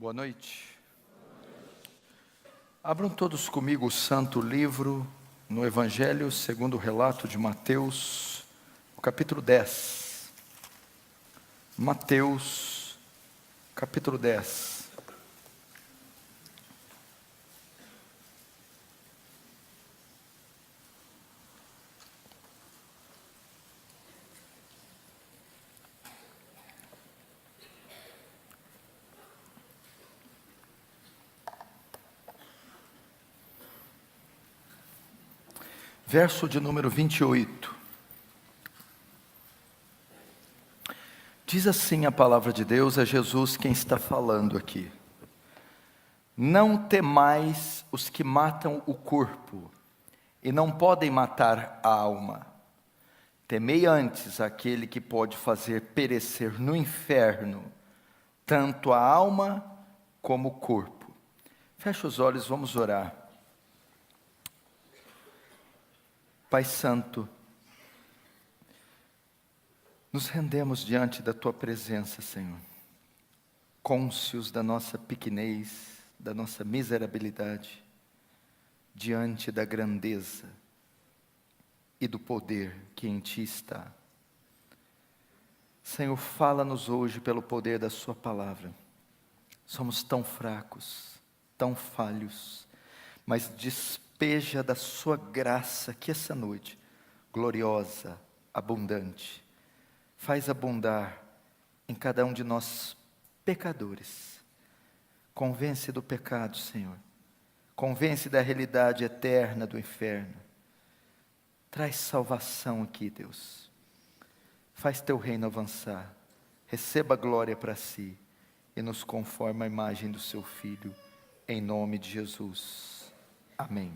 Boa noite. Abram todos comigo o santo livro no Evangelho segundo o relato de Mateus, o capítulo 10. Mateus, capítulo 10. Verso de número 28. Diz assim a palavra de Deus, é Jesus quem está falando aqui. Não temais os que matam o corpo, e não podem matar a alma. Temei antes aquele que pode fazer perecer no inferno, tanto a alma como o corpo. Feche os olhos, vamos orar. Pai Santo, nos rendemos diante da Tua presença, Senhor, cônscios da nossa pequenez, da nossa miserabilidade, diante da grandeza e do poder que em Ti está. Senhor, fala-nos hoje pelo poder da Sua palavra. Somos tão fracos, tão falhos, mas despeja da sua graça que essa noite, gloriosa, abundante, faz abundar em cada um de nós pecadores. Convence do pecado, Senhor. Convence da realidade eterna do inferno. Traz salvação aqui, Deus. Faz teu reino avançar. Receba a glória para si e nos conforma à imagem do seu Filho, em nome de Jesus. Amém.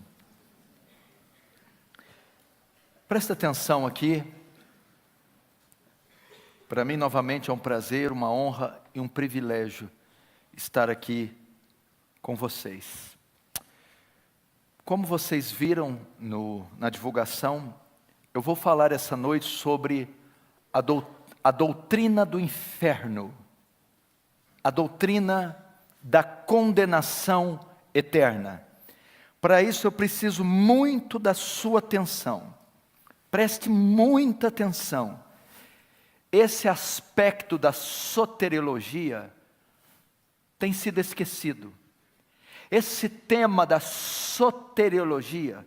Presta atenção aqui. Para mim, novamente, é um prazer, uma honra e um privilégio estar aqui com vocês. Como vocês viram na divulgação, eu vou falar essa noite sobre a doutrina do inferno, a doutrina da condenação eterna. Para isso eu preciso muito da sua atenção. Preste muita atenção. Esse aspecto da soteriologia tem sido esquecido. Esse tema da soteriologia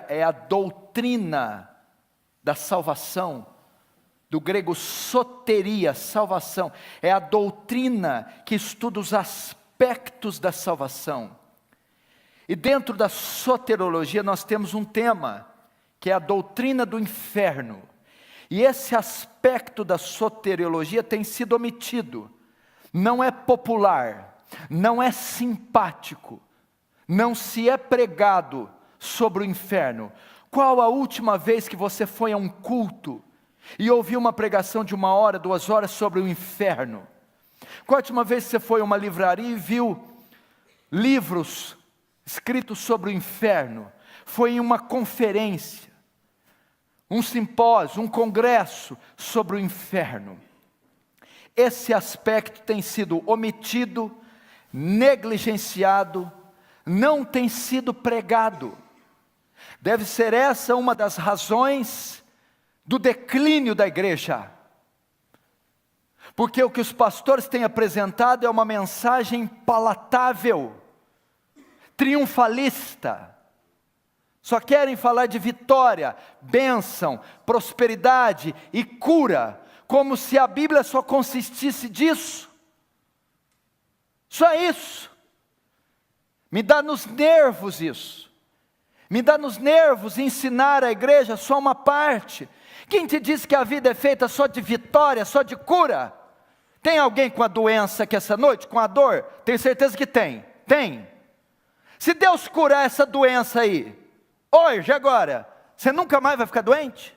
é a doutrina da salvação, do grego soteria, salvação, é a doutrina que estuda os aspectos da salvação. E dentro da soteriologia nós temos um tema, que é a doutrina do inferno. E esse aspecto da soteriologia tem sido omitido. Não é popular, não é simpático, não se é pregado sobre o inferno. Qual a última vez que você foi a um culto e ouviu uma pregação de 1 hora, 2 horas sobre o inferno? Qual a última vez que você foi a uma livraria e viu livros escritos sobre o inferno? Foi em uma conferência, um simpósio, um congresso sobre o inferno. Esse aspecto tem sido omitido, negligenciado, não tem sido pregado. Deve ser essa uma das razões do declínio da igreja. Porque o que os pastores têm apresentado é uma mensagem palatável, triunfalista. Só querem falar de vitória, bênção, prosperidade e cura, como se a Bíblia só consistisse disso. Só isso. Me dá nos nervos isso. Me dá nos nervos ensinar a igreja só uma parte. Quem te disse que a vida é feita só de vitória, só de cura? Tem alguém com a doença aqui essa noite, com a dor? Tenho certeza que tem. Tem. Se Deus curar essa doença aí, hoje, agora, você nunca mais vai ficar doente?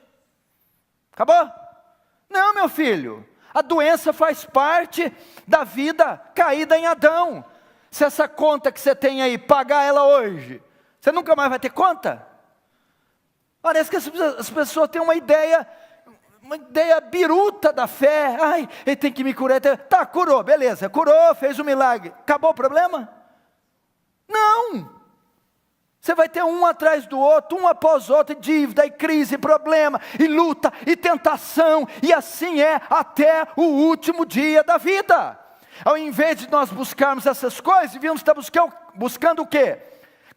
Acabou? Não, meu filho. A doença faz parte da vida caída em Adão. Se essa conta que você tem aí, pagar ela hoje, você nunca mais vai ter conta? Parece que as pessoas têm uma ideia uma ideia biruta da fé. Ai, ele tem que me curar. Tá, curou, beleza, curou, fez um milagre. Acabou o problema? Não. Você vai ter um atrás do outro, um após o outro, dívida, e crise, e problema, e luta, e tentação, e assim é até o último dia da vida. Ao invés de nós buscarmos essas coisas, devíamos estar buscando o quê?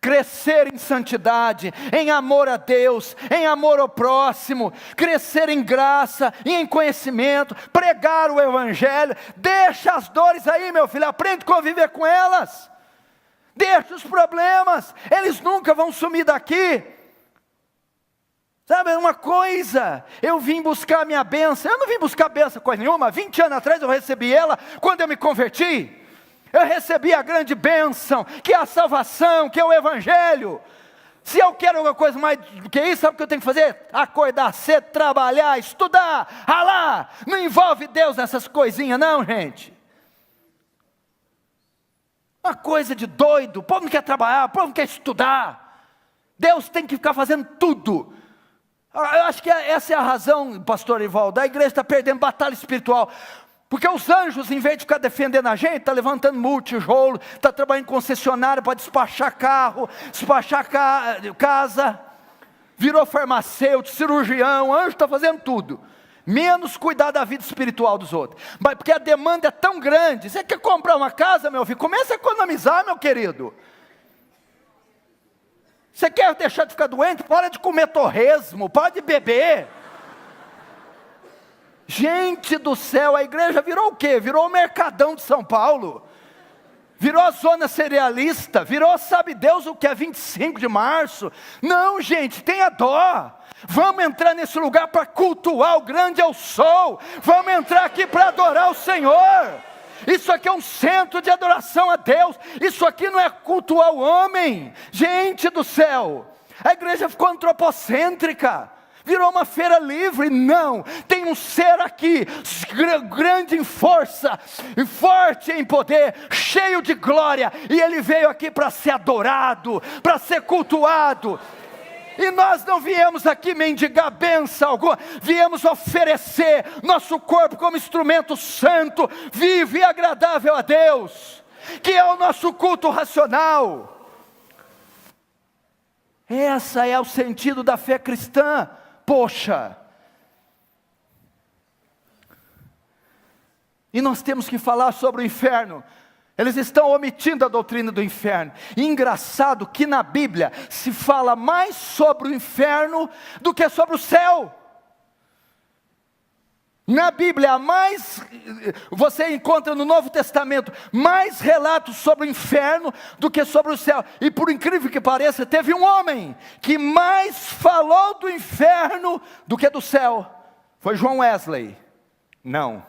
Crescer em santidade, em amor a Deus, em amor ao próximo, crescer em graça e em conhecimento, pregar o Evangelho. Deixa as dores aí, meu filho, aprende a conviver com elas. Deixa os problemas, eles nunca vão sumir daqui. Sabe, uma coisa, eu vim buscar a minha bênção. Eu não vim buscar bênção coisa nenhuma. 20 anos atrás eu recebi ela, quando eu me converti. Eu recebi a grande bênção, que é a salvação, que é o Evangelho. Se eu quero alguma coisa mais do que isso, sabe o que eu tenho que fazer? Acordar cedo, trabalhar, estudar, ralar. Não envolve Deus nessas coisinhas não, gente. Uma coisa de doido, o povo não quer trabalhar, o povo não quer estudar. Deus tem que ficar fazendo tudo. Eu acho que essa é a razão, pastor Ivaldo, a igreja está perdendo batalha espiritual. Porque os anjos, em vez de ficar defendendo a gente, está levantando multijolo, está trabalhando em concessionária para despachar carro, despachar casa, virou farmacêutico, cirurgião, o anjo está fazendo tudo. Menos cuidar da vida espiritual dos outros. Mas porque a demanda é tão grande. Você quer comprar uma casa, meu filho? Comece a economizar, meu querido. Você quer deixar de ficar doente? Para de comer torresmo, para de beber. Gente do céu, a igreja virou o quê? Virou o Mercadão de São Paulo. Virou a zona cerealista. Virou, sabe Deus o que é 25 de março. Não, gente, tenha dó. Vamos entrar nesse lugar para cultuar o grande eu sou. Vamos entrar aqui para adorar o Senhor. Isso aqui é um centro de adoração a Deus. Isso aqui não é cultuar o homem. Gente do céu, a igreja ficou antropocêntrica. Virou uma feira livre. Não, tem um ser aqui, grande em força, forte em poder, cheio de glória. E ele veio aqui para ser adorado, para ser cultuado. E nós não viemos aqui mendigar bênção alguma, viemos oferecer nosso corpo como instrumento santo, vivo e agradável a Deus, que é o nosso culto racional. Esse é o sentido da fé cristã, poxa. E nós temos que falar sobre o inferno. Eles estão omitindo a doutrina do inferno. E engraçado que na Bíblia se fala mais sobre o inferno do que sobre o céu. Na Bíblia, você encontra no Novo Testamento mais relatos sobre o inferno do que sobre o céu. E por incrível que pareça, teve um homem que mais falou do inferno do que do céu. Foi John Wesley? Não.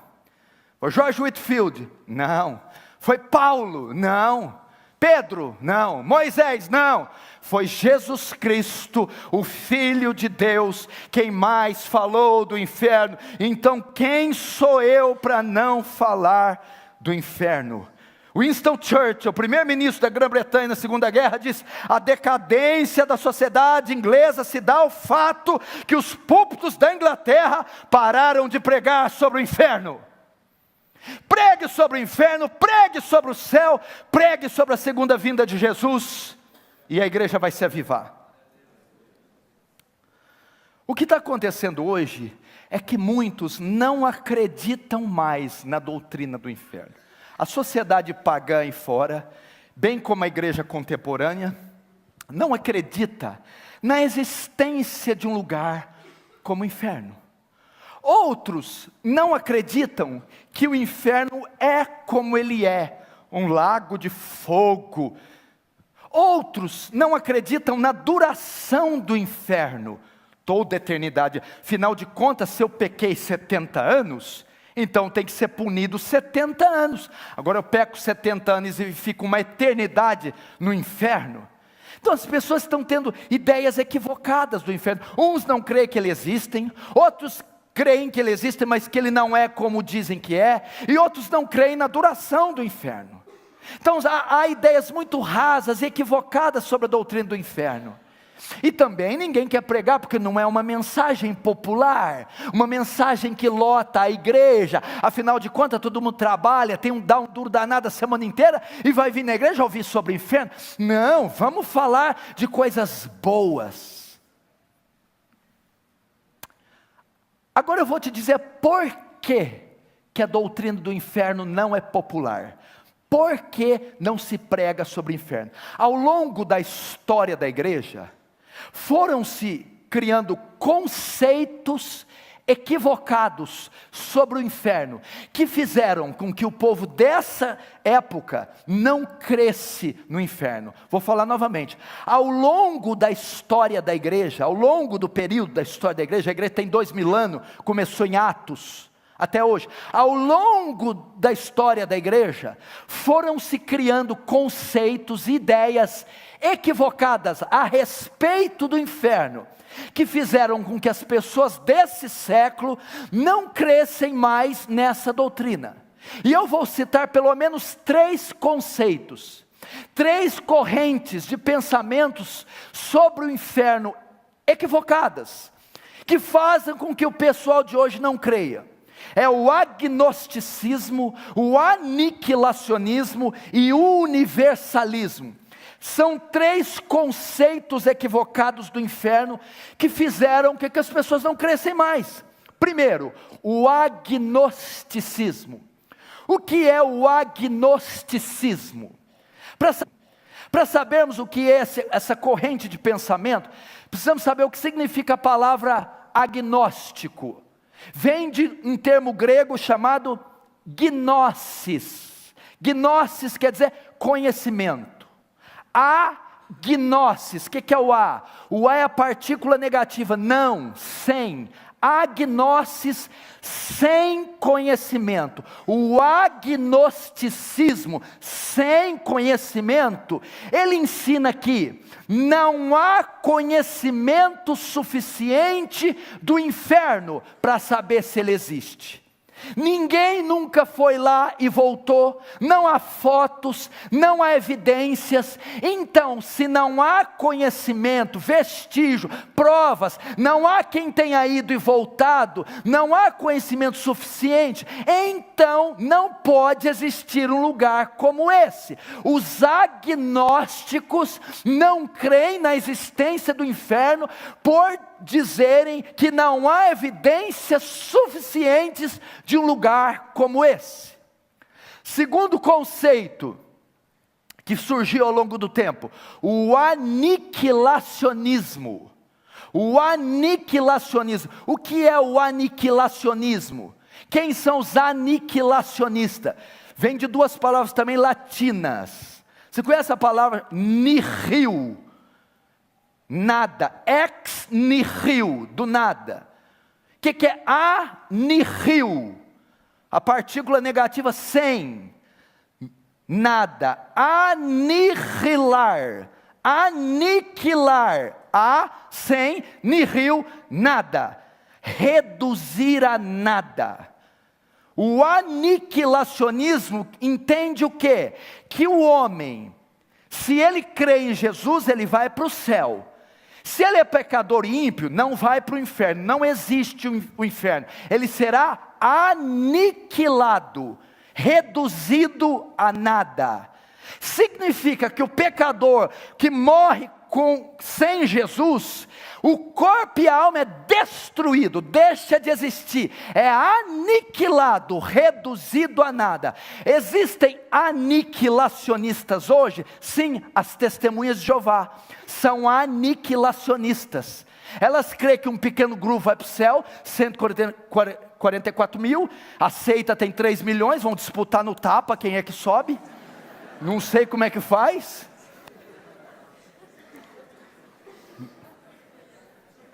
Foi George Whitefield? Não. Foi Paulo? Não. Pedro? Não. Moisés? Não. Foi Jesus Cristo, o Filho de Deus, quem mais falou do inferno. Então quem sou eu para não falar do inferno? Winston Churchill, o primeiro-ministro da Grã-Bretanha na Segunda Guerra, diz: a decadência da sociedade inglesa se dá ao fato que os púlpitos da Inglaterra pararam de pregar sobre o inferno. Pregue sobre o inferno, pregue sobre o céu, pregue sobre a segunda vinda de Jesus, e a igreja vai se avivar. O que está acontecendo hoje é que muitos não acreditam mais na doutrina do inferno. A sociedade pagã aí fora, bem como a igreja contemporânea, não acredita na existência de um lugar como o inferno. Outros não acreditam que o inferno é como ele é, um lago de fogo. Outros não acreditam na duração do inferno, toda a eternidade. Afinal de contas, se eu pequei 70 anos, então tem que ser punido 70 anos. Agora eu peco 70 anos e fico uma eternidade no inferno. Então as pessoas estão tendo ideias equivocadas do inferno. Uns não creem que ele existe, outros creem que ele existe, mas que ele não é como dizem que é, e outros não creem na duração do inferno. Então há ideias muito rasas e equivocadas sobre a doutrina do inferno. E também ninguém quer pregar porque não é uma mensagem popular, uma mensagem que lota a igreja. Afinal de contas, todo mundo trabalha, dá um duro danado a semana inteira e vai vir na igreja ouvir sobre o inferno. Não, vamos falar de coisas boas. Agora eu vou te dizer por que a doutrina do inferno não é popular. Por que não se prega sobre o inferno? Ao longo da história da igreja, foram-se criando conceitos equivocados sobre o inferno, que fizeram com que o povo dessa época não cresce no inferno. Vou falar novamente. Ao longo da história da igreja, ao longo do período da história da igreja, a igreja tem 2000 anos, começou em Atos, até hoje. Ao longo da história da igreja, foram se criando conceitos, ideias equivocadas a respeito do inferno, que fizeram com que as pessoas desse século não crescem mais nessa doutrina. E eu vou citar pelo menos 3 conceitos, 3 correntes de pensamentos sobre o inferno equivocadas, que fazem com que o pessoal de hoje não creia. É o agnosticismo, o aniquilacionismo e o universalismo. São 3 conceitos equivocados do inferno que fizeram que as pessoas não crescem mais. Primeiro, o agnosticismo. O que é o agnosticismo? Para sabermos o que é essa corrente de pensamento, precisamos saber o que significa a palavra agnóstico. Vem de um termo grego chamado gnosis. Gnosis quer dizer conhecimento. Agnosis, o que é o A? O A é a partícula negativa, não, sem. Agnosis, sem conhecimento. O agnosticismo, sem conhecimento, ele ensina que não há conhecimento suficiente do inferno para saber se ele existe. Ninguém nunca foi lá e voltou, não há fotos, não há evidências. Então, se não há conhecimento, vestígio, provas, não há quem tenha ido e voltado, não há conhecimento suficiente, então não pode existir um lugar como esse. Os agnósticos não creem na existência do inferno por dizerem que não há evidências suficientes de um lugar como esse. Segundo conceito que surgiu ao longo do tempo, o aniquilacionismo. O aniquilacionismo. O que é o aniquilacionismo? Quem são os aniquilacionistas? Vem de 2 palavras também latinas. Você conhece a palavra nihil? Nada, ex nihil, do nada. O que é anihil? A partícula negativa sem, nada. Aniquilar, aniquilar, sem, nihil, nada. Reduzir a nada. O aniquilacionismo entende o quê? Que o homem, se ele crê em Jesus, ele vai para o céu. Se ele é pecador e ímpio, não vai para o inferno, não existe o inferno. Ele será aniquilado, reduzido a nada. Significa que o pecador que morre sem Jesus, o corpo e a alma é destruído, deixa de existir, é aniquilado, reduzido a nada. Existem aniquilacionistas hoje? Sim, as testemunhas de Jeová são aniquilacionistas. Elas creem que um pequeno grupo vai para o céu, 144 mil, a seita tem 3 milhões, vão disputar no tapa quem é que sobe, não sei como é que faz.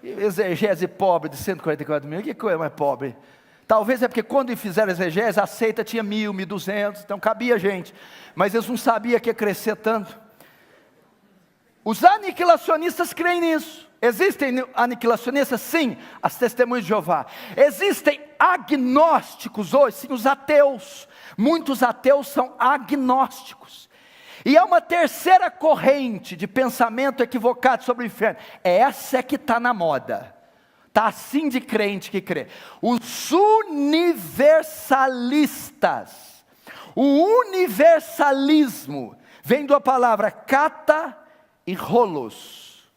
Exegese pobre de 144 mil, que coisa mais pobre. Talvez é porque quando fizeram exegese, a seita tinha 1.000, 1.200, então cabia gente, mas eles não sabiam que ia crescer tanto. Os aniquilacionistas creem nisso. Existem aniquilacionistas? Sim, as testemunhas de Jeová. Existem agnósticos hoje? Sim, os ateus. Muitos ateus são agnósticos. E há uma terceira corrente de pensamento equivocado sobre o inferno. Essa é que está na moda. Está assim de crente que crê. Os universalistas. O universalismo vem da palavra kata e holos.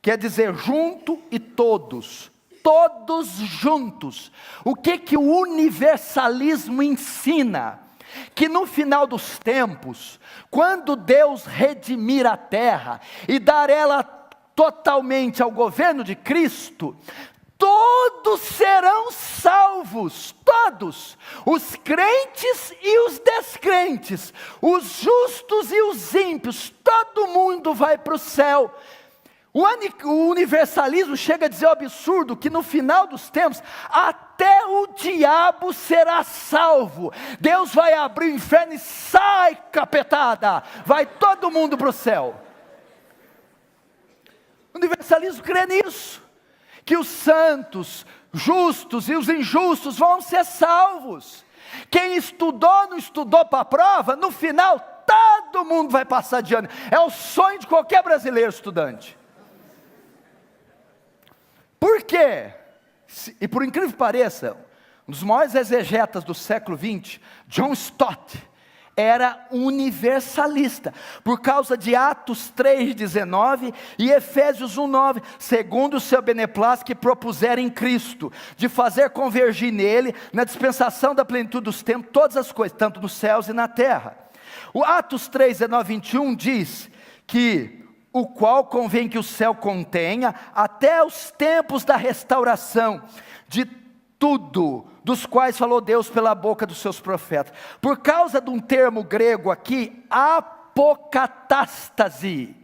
Quer dizer junto e todos. Todos juntos. O que o universalismo ensina? Que no final dos tempos, quando Deus redimir a terra e dar ela totalmente ao governo de Cristo, todos serão salvos, todos, os crentes e os descrentes, os justos e os ímpios, todo mundo vai para o céu. O universalismo chega a dizer o absurdo que no final dos tempos, até o diabo será salvo. Deus vai abrir o inferno e sai, capetada, vai todo mundo para o céu. O universalismo crê nisso, que os santos, justos e os injustos vão ser salvos. Quem estudou, não estudou para a prova, no final todo mundo vai passar de ano. É o sonho de qualquer brasileiro estudante. Por quê? E por incrível que pareça, um dos maiores exegetas do século XX, John Stott, era universalista, por causa de Atos 3,19 e Efésios 1,9, segundo o seu beneplácito que propuseram em Cristo, de fazer convergir nele, na dispensação da plenitude dos tempos, todas as coisas, tanto nos céus e na terra. O Atos 3,19 e 21 diz que o qual convém que o céu contenha, até os tempos da restauração, de tudo, dos quais falou Deus pela boca dos seus profetas. Por causa de um termo grego aqui, apocatástase,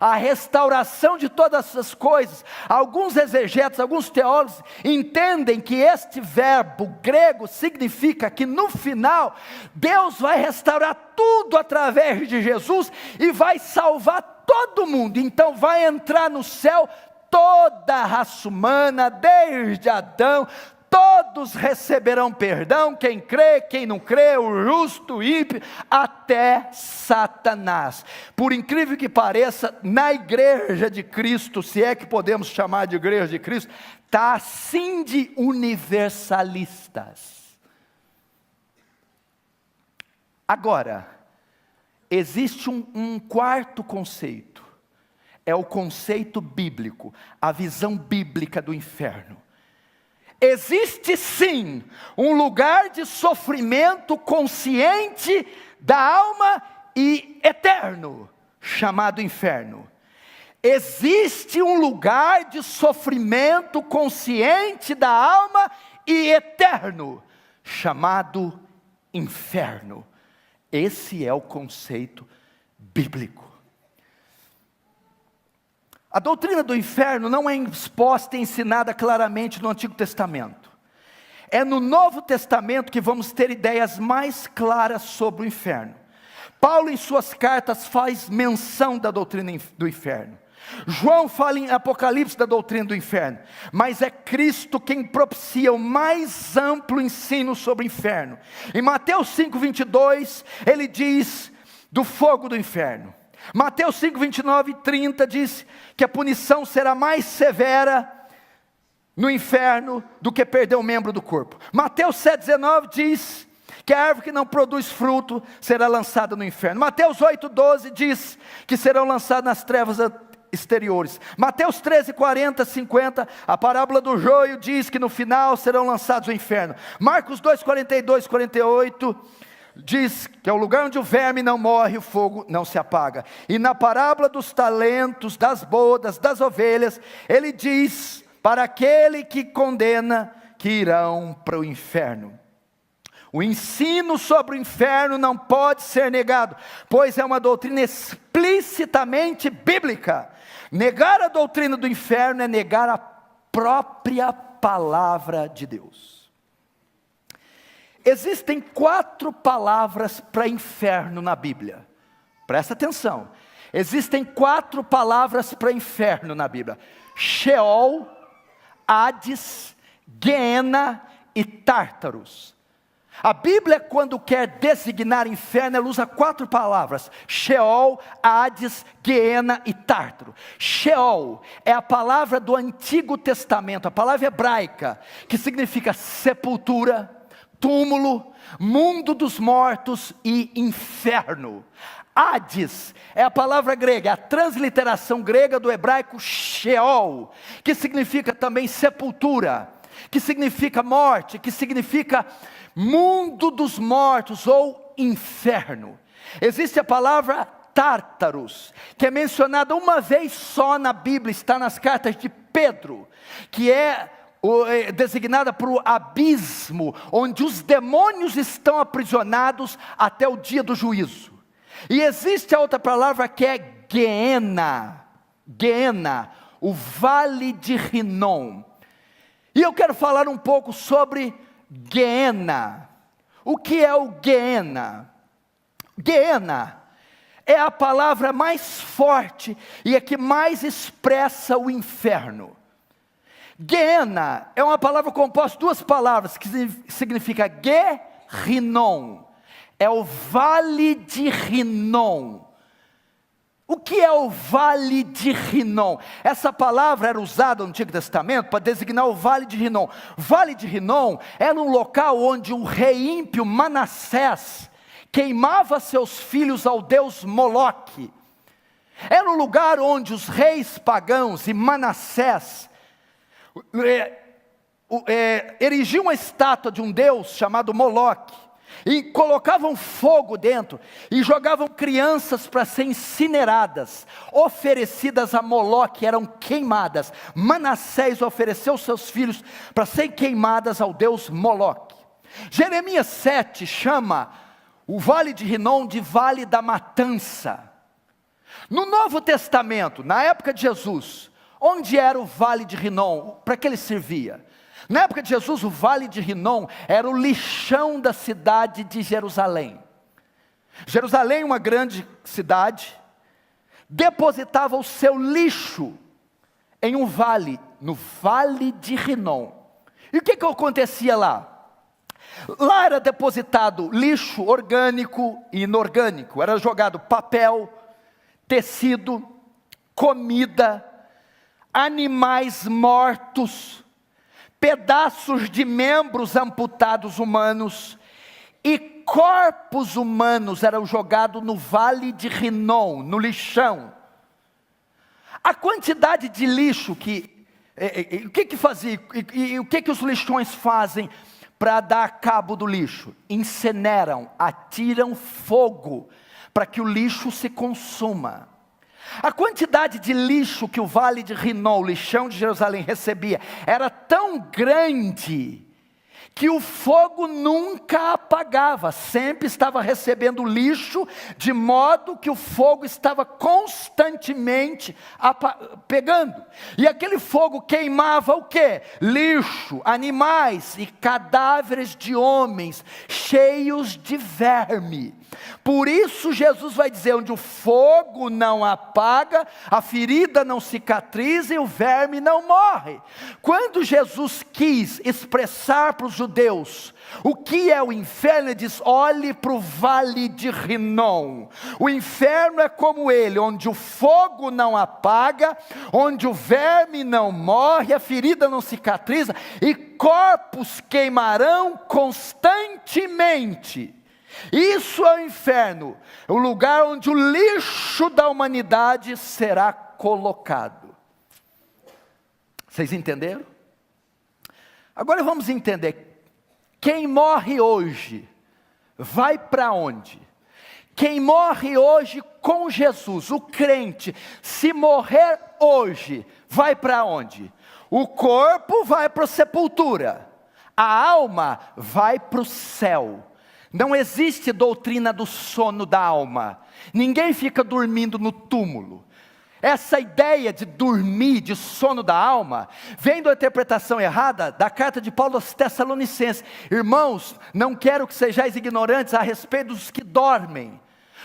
a restauração de todas essas coisas. Alguns exegetas, alguns teólogos entendem que este verbo grego significa que no final, Deus vai restaurar tudo através de Jesus e vai salvar todo mundo. Então vai entrar no céu toda a raça humana, desde Adão, todos receberão perdão, quem crê, quem não crê, o justo, o ímpio, até Satanás. Por incrível que pareça, na igreja de Cristo, se é que podemos chamar de igreja de Cristo, está assim de universalistas. Agora, existe um quarto conceito, é o conceito bíblico, a visão bíblica do inferno. Existe sim um lugar de sofrimento consciente da alma e eterno, chamado inferno. Existe um lugar de sofrimento consciente da alma e eterno, chamado inferno. Esse é o conceito bíblico. A doutrina do inferno não é exposta e ensinada claramente no Antigo Testamento. É no Novo Testamento que vamos ter ideias mais claras sobre o inferno. Paulo em suas cartas faz menção da doutrina do inferno. João fala em Apocalipse da doutrina do inferno. Mas é Cristo quem propicia o mais amplo ensino sobre o inferno. Em Mateus 5,22, ele diz do fogo do inferno. Mateus 5, 29 e 30 diz que a punição será mais severa no inferno do que perder um membro do corpo. Mateus 7, 19 diz que a árvore que não produz fruto será lançada no inferno. Mateus 8, 12 diz que serão lançados nas trevas exteriores. Mateus 13, 40, 50, a parábola do joio diz que no final serão lançados no inferno. Marcos 2, 42, 48... diz que é o lugar onde o verme não morre, o fogo não se apaga. E na parábola dos talentos, das bodas, das ovelhas, ele diz para aquele que condena, que irão para o inferno. O ensino sobre o inferno não pode ser negado, pois é uma doutrina explicitamente bíblica. Negar a doutrina do inferno é negar a própria palavra de Deus. Existem 4 palavras para inferno na Bíblia. Presta atenção. Existem 4 palavras para inferno na Bíblia: Sheol, Hades, Guiena e Tártaros. A Bíblia, quando quer designar inferno, ela usa 4 palavras: Sheol, Hades, Guiena e Tártaro. Sheol é a palavra do Antigo Testamento, a palavra hebraica, que significa sepultura, túmulo, mundo dos mortos e inferno. Hades é a palavra grega, a transliteração grega do hebraico Sheol, que significa também sepultura, que significa morte, que significa mundo dos mortos ou inferno. Existe a palavra Tártaros, que é mencionada uma vez só na Bíblia, está nas cartas de Pedro, que é designada para o abismo, onde os demônios estão aprisionados até o dia do juízo. E existe a outra palavra que é Guiena, Guiena, o vale de Rinom. E eu quero falar um pouco sobre Guiena. O que é o Guiena? Guiena é a palavra mais forte e a que mais expressa o inferno. Guiena é uma palavra composta de 2 palavras, que significa Ge-Rinom. É o vale de Rinom. O que é o vale de Rinom? Essa palavra era usada no Antigo Testamento para designar o vale de Rinom. Vale de Rinom era um local onde o rei ímpio Manassés queimava seus filhos ao deus Moloque. Era um lugar onde os reis pagãos e Manassés erigiam uma estátua de um deus chamado Moloque. E colocavam fogo dentro, e jogavam crianças para ser incineradas, oferecidas a Moloque, eram queimadas. Manassés ofereceu seus filhos para serem queimadas ao deus Moloque. Jeremias 7 chama o vale de Rinom de vale da matança. No Novo Testamento, na época de Jesus, onde era o vale de Rinom? Para que ele servia? Na época de Jesus, o vale de Rinom era o lixão da cidade de Jerusalém. Jerusalém, uma grande cidade, depositava o seu lixo em um vale, no vale de Rinom. E o que acontecia lá? Lá era depositado lixo orgânico e inorgânico, era jogado papel, tecido, comida, animais mortos, pedaços de membros amputados humanos e corpos humanos eram jogados no vale de Rinom, no lixão. A quantidade de lixo o que fazia, e o que os lixões fazem para dar cabo do lixo? Incineram, atiram fogo para que o lixo se consuma. A quantidade de lixo que o vale de Rinom, o lixão de Jerusalém, recebia, era tão grande, que o fogo nunca apagava, sempre estava recebendo lixo, de modo que o fogo estava constantemente pegando. E aquele fogo queimava o quê? Lixo, animais e cadáveres de homens, cheios de verme. Por isso Jesus vai dizer, onde o fogo não apaga, a ferida não cicatriza e o verme não morre. Quando Jesus quis expressar para os judeus o que é o inferno, ele diz, olhe para o vale de Rinom. O inferno é como ele, onde o fogo não apaga, onde o verme não morre, a ferida não cicatriza, e corpos queimarão constantemente. Isso é o inferno, o lugar onde o lixo da humanidade será colocado. Vocês entenderam? Agora vamos entender. Quem morre hoje, vai para onde? Quem morre hoje com Jesus, o crente, se morrer hoje, vai para onde? O corpo vai para a sepultura, a alma vai para o céu. Não existe doutrina do sono da alma, ninguém fica dormindo no túmulo. Essa ideia de dormir, de sono da alma, vem da interpretação errada da carta de Paulo aos Tessalonicenses. Irmãos, não quero que sejais ignorantes a respeito dos que dormem.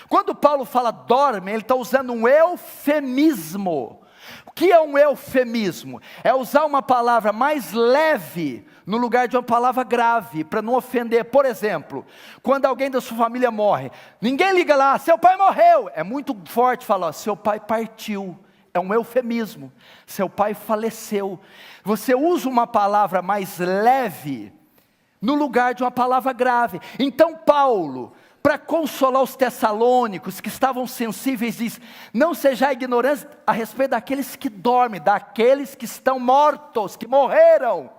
Quando Paulo fala dormem, ele está usando um eufemismo. O que é um eufemismo? É usar uma palavra mais leve no lugar de uma palavra grave, para não ofender. Por exemplo, quando alguém da sua família morre, ninguém liga lá, seu pai morreu. É muito forte falar, seu pai partiu. É um eufemismo, seu pai faleceu. Você usa uma palavra mais leve, no lugar de uma palavra grave. Então Paulo, para consolar os tessalônicos, que estavam sensíveis, diz, não sejais ignorantes a respeito daqueles que dormem, daqueles que estão mortos, que morreram.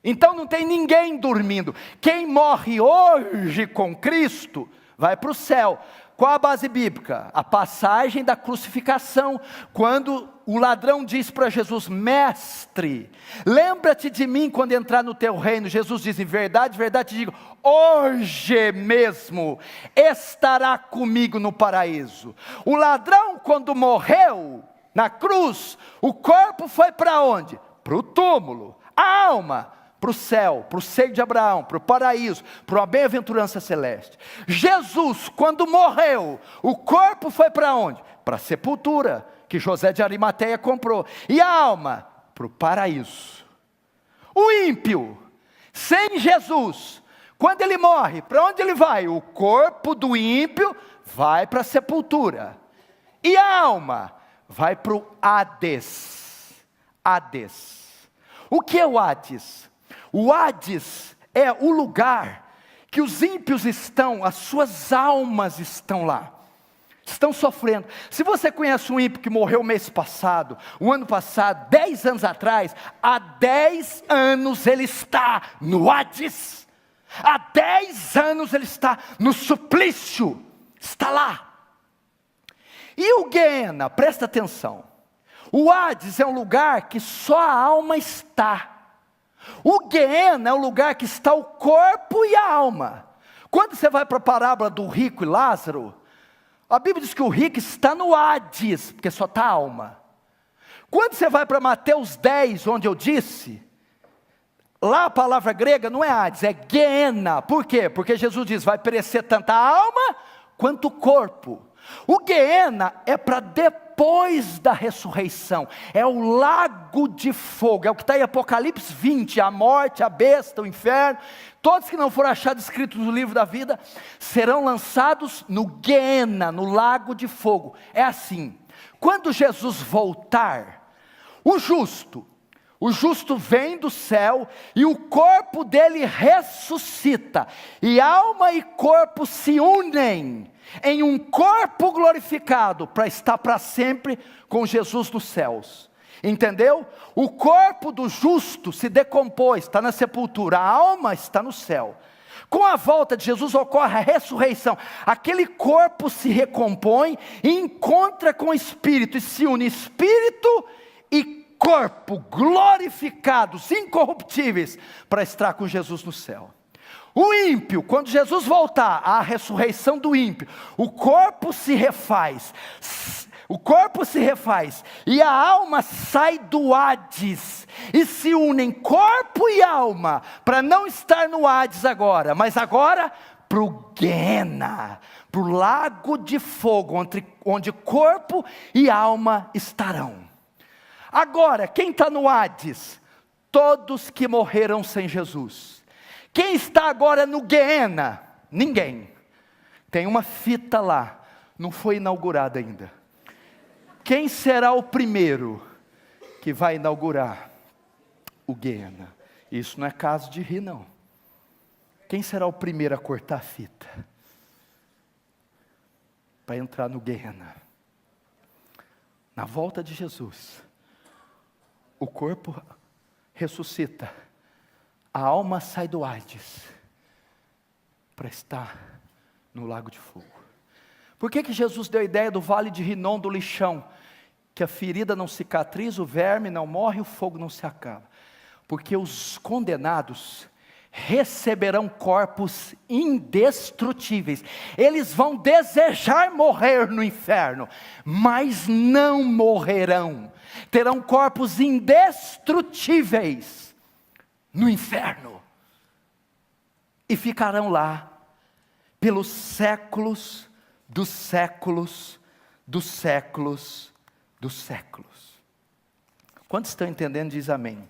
Então não tem ninguém dormindo. Quem morre hoje com Cristo, vai para o céu. Qual a base bíblica? A passagem da crucificação, quando o ladrão diz para Jesus, mestre, lembra-te de mim quando entrar no teu reino. Jesus diz, em verdade, verdade te digo, hoje mesmo estará comigo no paraíso. O ladrão, quando morreu na cruz, o corpo foi para onde? Para o túmulo. A alma para o céu, para o seio de Abraão, para o paraíso, para uma bem-aventurança celeste. Jesus, quando morreu, o corpo foi para onde? Para a sepultura, que José de Arimateia comprou. E a alma? Para o paraíso. O ímpio, sem Jesus, quando ele morre, para onde ele vai? O corpo do ímpio vai para a sepultura. E a alma? Vai para o Hades. Hades. O que é o Hades? O Hades é o lugar que os ímpios estão, as suas almas estão lá, estão sofrendo. Se você conhece um ímpio que morreu mês passado, o ano passado, 10 anos atrás, há 10 anos ele está no Hades, há 10 anos ele está no suplício, está lá. E o Guiena, presta atenção, o Hades é um lugar que só a alma está. O Guiena é o lugar que está o corpo e a alma. Quando você vai para a parábola do rico e Lázaro, a Bíblia diz que o rico está no Hades, porque só está a alma. Quando você vai para Mateus 10, onde eu disse, lá a palavra grega não é Hades, é Guiena. Por quê? Porque Jesus diz, vai perecer tanto a alma quanto o corpo. O Guiena é para depois da ressurreição, é o lago de fogo, é o que está em Apocalipse 20, a morte, a besta, o inferno, todos que não foram achados escritos no livro da vida, serão lançados no Guiena, no lago de fogo. É assim, quando Jesus voltar, o justo vem do céu, e o corpo dele ressuscita, e alma e corpo se unem, em um corpo glorificado, para estar para sempre com Jesus nos céus, entendeu? O corpo do justo se decompôs, está na sepultura, a alma está no céu. Com a volta de Jesus ocorre a ressurreição, aquele corpo se recompõe, e encontra com o Espírito, e se une Espírito e corpo glorificados, incorruptíveis, para estar com Jesus no céu. O ímpio, quando Jesus voltar, a ressurreição do ímpio, o corpo se refaz, e a alma sai do Hades, e se unem corpo e alma, para não estar no Hades agora, mas agora para o Guiena, para o lago de fogo, onde corpo e alma estarão. Agora, quem está no Hades? Todos que morreram sem Jesus. Quem está agora no Guiena? Ninguém. Tem uma fita lá, não foi inaugurada ainda. Quem será o primeiro que vai inaugurar o Guiena? Isso não é caso de rir, não. Quem será o primeiro a cortar a fita para entrar no Guiena? Na volta de Jesus, o corpo ressuscita, a alma sai do Hades, para estar no lago de fogo. Por que Jesus deu a ideia do vale de Rinom, do lixão? Que a ferida não cicatriza, o verme não morre, o fogo não se acaba. Porque os condenados receberão corpos indestrutíveis. Eles vão desejar morrer no inferno, mas não morrerão. Terão corpos indestrutíveis no inferno, e ficarão lá pelos séculos dos séculos dos séculos dos séculos. Quantos estão entendendo? Diz amém. Amém.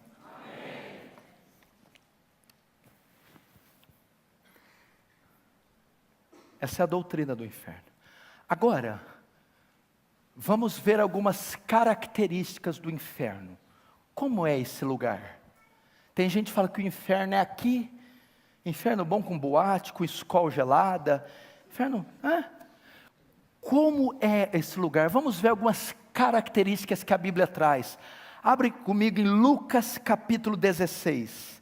Essa é a doutrina do inferno. Agora, vamos ver algumas características do inferno. Como é esse lugar? Tem gente que fala que o inferno é aqui. Inferno bom com boate, com escola gelada. Inferno, como é esse lugar? Vamos ver algumas características que a Bíblia traz. Abre comigo em Lucas capítulo 16.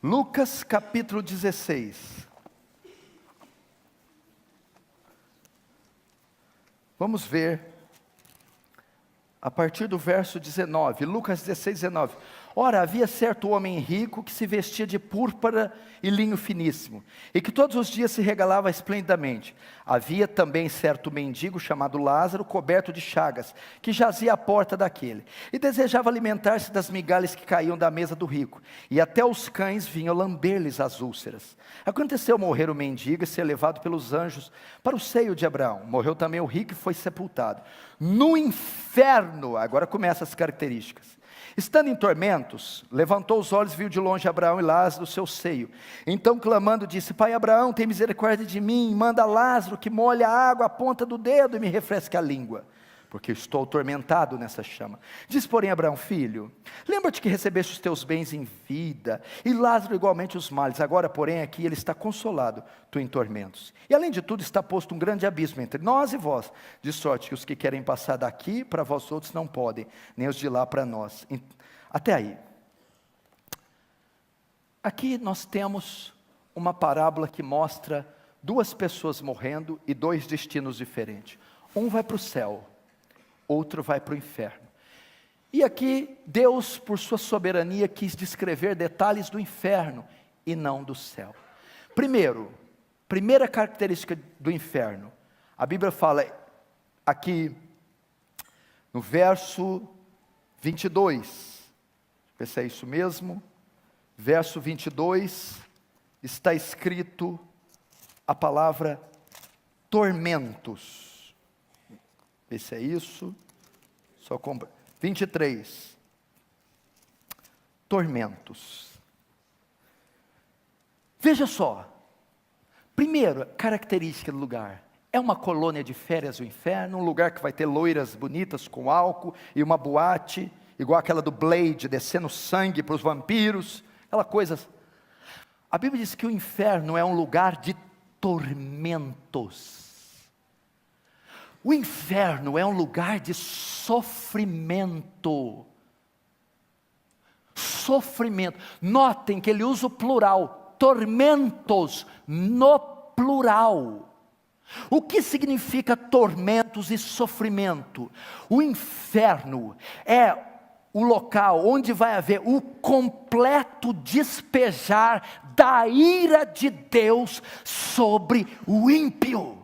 Lucas capítulo 16. Vamos ver, a partir do verso 19, Lucas 16, 19. Ora, havia certo homem rico que se vestia de púrpura e linho finíssimo, e que todos os dias se regalava esplendidamente. Havia também certo mendigo chamado Lázaro, coberto de chagas, que jazia à porta daquele, e desejava alimentar-se das migalhas que caíam da mesa do rico, e até os cães vinham lamber-lhes as úlceras. Aconteceu morrer o mendigo e ser levado pelos anjos para o seio de Abraão. Morreu também o rico e foi sepultado. No inferno, agora começam as características. Estando em tormentos, levantou os olhos, viu de longe Abraão e Lázaro no seu seio. Então clamando disse: Pai Abraão, tem misericórdia de mim, manda Lázaro que molhe a água à ponta do dedo e me refresque a língua, porque estou atormentado nessa chama. Diz porém Abraão: Filho, lembra-te que recebeste os teus bens em vida, e Lázaro igualmente os males. Agora porém aqui ele está consolado, tu em tormentos. E além de tudo está posto um grande abismo entre nós e vós, de sorte que os que querem passar daqui para vós outros não podem, nem os de lá para nós. Até aí. Aqui nós temos uma parábola que mostra duas pessoas morrendo e dois destinos diferentes. Um vai para o céu, outro vai para o inferno. E aqui Deus, por sua soberania, quis descrever detalhes do inferno e não do céu. Primeira característica do inferno, a Bíblia fala aqui no verso 22, ver se é isso mesmo, verso 22, está escrito a palavra tormentos. Ver se é isso, 23, tormentos. Veja só, primeiro, característica do lugar, é uma colônia de férias o inferno, um lugar que vai ter loiras bonitas com álcool, e uma boate, igual aquela do Blade, descendo sangue para os vampiros, aquela coisa. A Bíblia diz que o inferno é um lugar de tormentos. O inferno é um lugar de sofrimento. Sofrimento. Notem que ele usa o plural, tormentos no plural. O que significa tormentos e sofrimento? O inferno é o local onde vai haver o completo despejar da ira de Deus sobre o ímpio.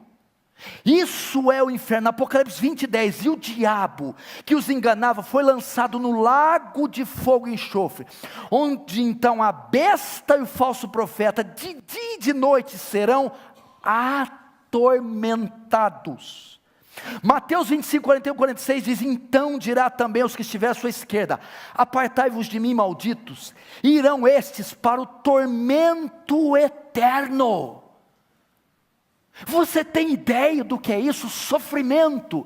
Isso é o inferno. Apocalipse 20:10, e o diabo que os enganava foi lançado no lago de fogo e enxofre, onde então a besta e o falso profeta de dia e de noite serão atormentados. Mateus 25, 41, 46 diz: então dirá também aos que estiverem à sua esquerda: apartai-vos de mim, malditos, e irão estes para o tormento eterno. Você tem ideia do que é isso? Sofrimento.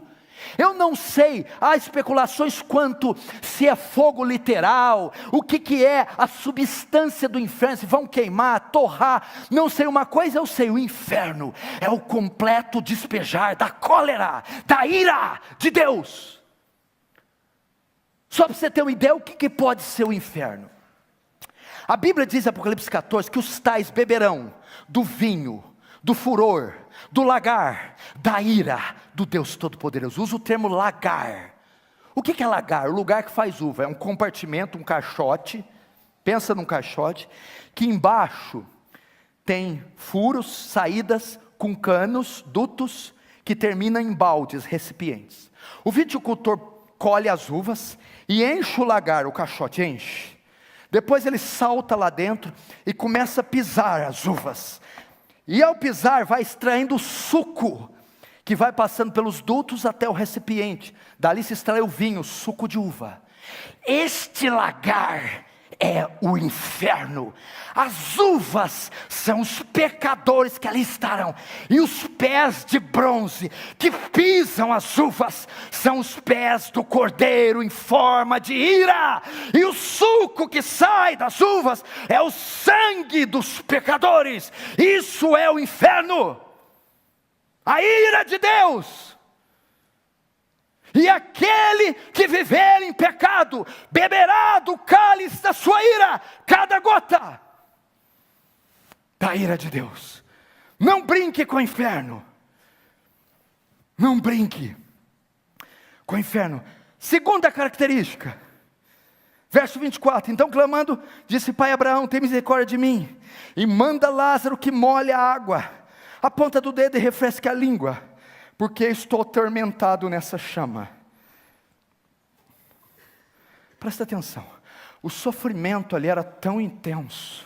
Eu não sei, há especulações quanto se é fogo literal, o que é a substância do inferno, se vão queimar, torrar, não sei. Uma coisa eu sei: o inferno é o completo despejar da cólera, da ira de Deus. Só para você ter uma ideia, o que pode ser o inferno? A Bíblia diz em Apocalipse 14 que os tais beberão do vinho, do furor, do lagar, da ira do Deus Todo-Poderoso. Usa o termo lagar. O que é lagar? O lugar que faz uva. É um compartimento, um caixote. Pensa num caixote, que embaixo tem furos, saídas com canos, dutos, que terminam em baldes, recipientes. O viticultor colhe as uvas e enche o lagar, o caixote enche. Depois ele salta lá dentro e começa a pisar as uvas. E ao pisar vai extraindo o suco, que vai passando pelos dutos até o recipiente. Dali se extrai o vinho, suco de uva. Este lagar é o inferno. As uvas são os pecadores que ali estarão, e os pés de bronze que pisam as uvas são os pés do cordeiro em forma de ira, e o suco que sai das uvas é o sangue dos pecadores. Isso é o inferno, a ira de Deus. E aquele que viver em pecado beberá do cálice da sua ira, cada gota da ira de Deus. Não brinque com o inferno. Não brinque com o inferno. Segunda característica, verso 24. Então clamando, disse: Pai Abraão, tem misericórdia de mim, e manda Lázaro que molhe a água, a ponta do dedo, e refresque a língua, porque estou atormentado nessa chama. Presta atenção, o sofrimento ali era tão intenso,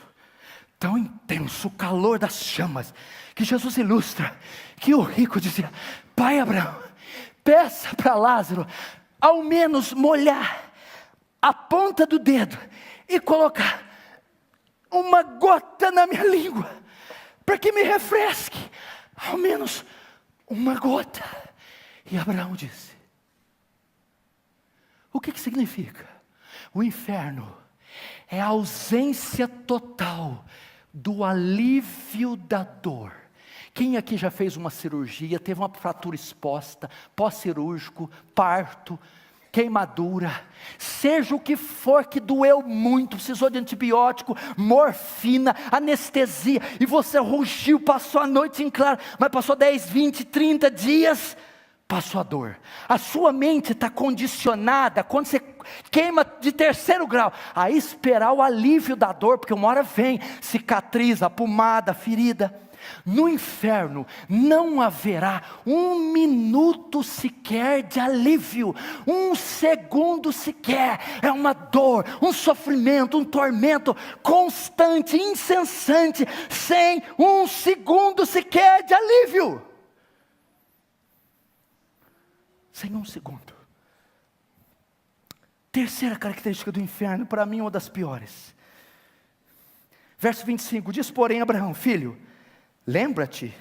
o calor das chamas, que Jesus ilustra, que o rico dizia: Pai Abraão, peça para Lázaro, ao menos molhar a ponta do dedo, e colocar uma gota na minha língua, para que me refresque, ao menos uma gota. E Abraão disse: o que significa? O inferno é a ausência total do alívio da dor. Quem aqui já fez uma cirurgia, teve uma fratura exposta, pós-cirúrgico, parto, queimadura, seja o que for que doeu muito, precisou de antibiótico, morfina, anestesia, e você rugiu, passou a noite em claro, mas passou 10, 20, 30 dias, passou a dor. A sua mente está condicionada, quando você queima de 3º grau, a esperar o alívio da dor, porque uma hora vem, cicatriz, a pomada, a ferida. No inferno não haverá 1 minuto sequer de alívio, 1 segundo sequer. É uma dor, um sofrimento, um tormento constante, incessante, sem 1 segundo sequer de alívio. Sem 1 segundo. Terceira característica do inferno, para mim uma das piores. Verso 25, diz porém Abraão: Filho, lembra-te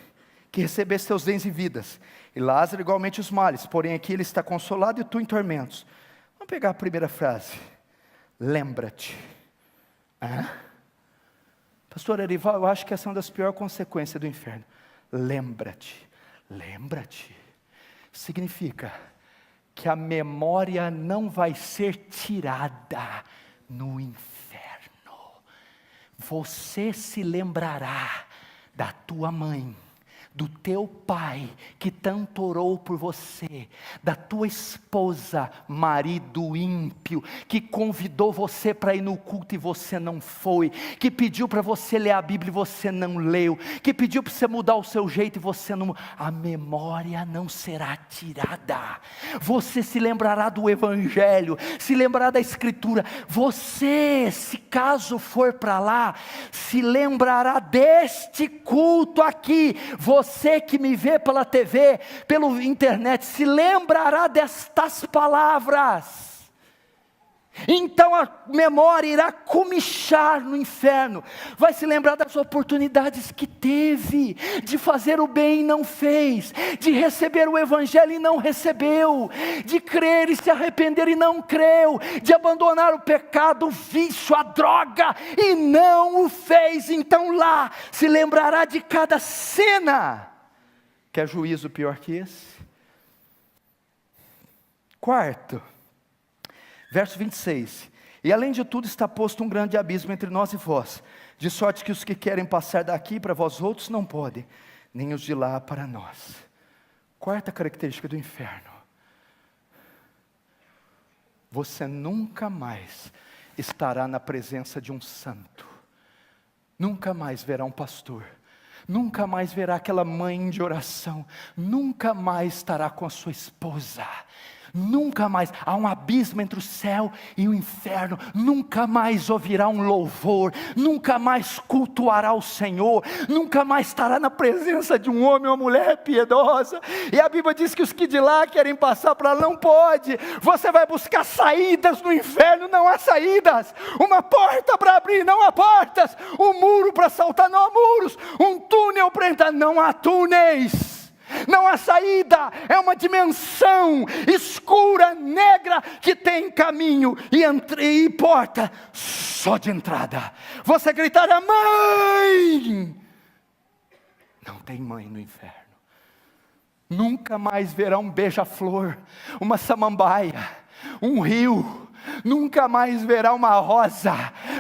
que recebeste teus bens e vidas, e Lázaro igualmente os males, porém aqui ele está consolado e tu em tormentos. Vamos pegar a primeira frase. Lembra-te. Pastor Erival, eu acho que essa é uma das piores consequências do inferno. Lembra-te. Lembra-te significa que a memória não vai ser tirada no inferno. Você se lembrará da tua mãe, do teu pai que tanto orou por você, da tua esposa, marido ímpio, que convidou você para ir no culto e você não foi, que pediu para você ler a Bíblia e você não leu, que pediu para você mudar o seu jeito e você não. A memória não será tirada. Você se lembrará do Evangelho, se lembrará da Escritura. Você, se caso for para lá, se lembrará deste culto aqui. Você que me vê pela TV, pela internet, se lembrará destas palavras. Então a memória irá comichar no inferno. Vai se lembrar das oportunidades que teve, de fazer o bem e não fez, de receber o Evangelho e não recebeu, de crer e se arrepender e não creu, de abandonar o pecado, o vício, a droga e não o fez. Então lá se lembrará de cada cena. Quer juízo pior que esse? Quarto, verso 26, e além de tudo está posto um grande abismo entre nós e vós, de sorte que os que querem passar daqui para vós outros não podem, nem os de lá para nós. Quarta característica do inferno: você nunca mais estará na presença de um santo, nunca mais verá um pastor, nunca mais verá aquela mãe de oração, nunca mais estará com a sua esposa. Nunca mais, há um abismo entre o céu e o inferno, nunca mais ouvirá um louvor, nunca mais cultuará o Senhor, nunca mais estará na presença de um homem ou uma mulher piedosa. E a Bíblia diz que os que de lá querem passar para lá, não pode. Você vai buscar saídas no inferno, não há saídas. Uma porta para abrir, não há portas. Um muro para saltar, não há muros. Um túnel para entrar, não há túneis. Não há saída, é uma dimensão escura, negra, que tem caminho e porta só de entrada. Você gritará: mãe! Não tem mãe no inferno. Nunca mais verá um beija-flor, uma samambaia, um rio. Nunca mais verá uma rosa.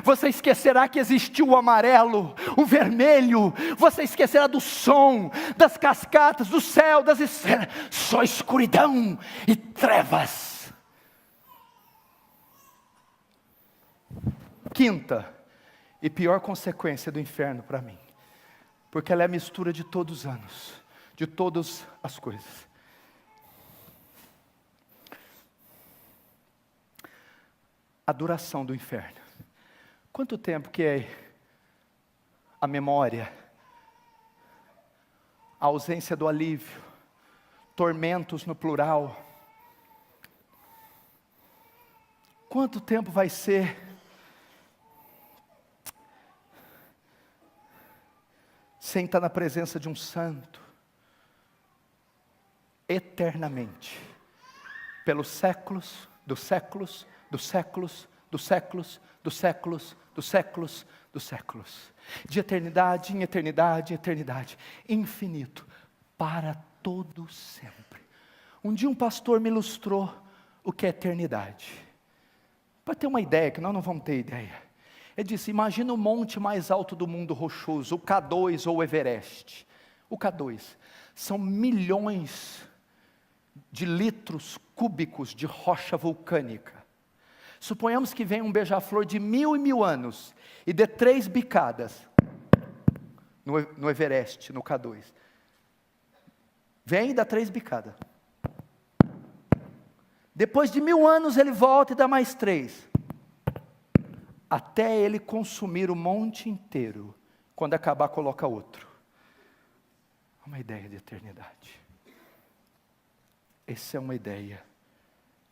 Você esquecerá que existiu o amarelo, o vermelho. Você esquecerá do som, das cascatas, do céu, das estrelas. Só escuridão e trevas. Quinta e pior consequência do inferno para mim, porque ela é a mistura de todos os anos, de todas as coisas. A duração do inferno. Quanto tempo que é a memória, a ausência do alívio, tormentos no plural. Quanto tempo vai ser sem estar na presença de um santo? Eternamente, pelos séculos dos séculos, dos séculos, dos séculos, dos séculos, dos séculos, dos séculos, de eternidade em eternidade, eternidade, infinito, para todo sempre. Um dia um pastor me ilustrou o que é eternidade, para ter uma ideia, que nós não vamos ter ideia. Ele disse: imagina o monte mais alto do mundo rochoso, o K2 ou o Everest. O K2 são milhões de litros cúbicos de rocha vulcânica. Suponhamos que venha um beija-flor de 1000 e 1000 anos e dê 3 bicadas no Everest, no K2. Vem e dá 3 bicadas. Depois de 1000 anos ele volta e dá mais 3. Até ele consumir o monte inteiro. Quando acabar, coloca outro. Uma ideia de eternidade. Essa é uma ideia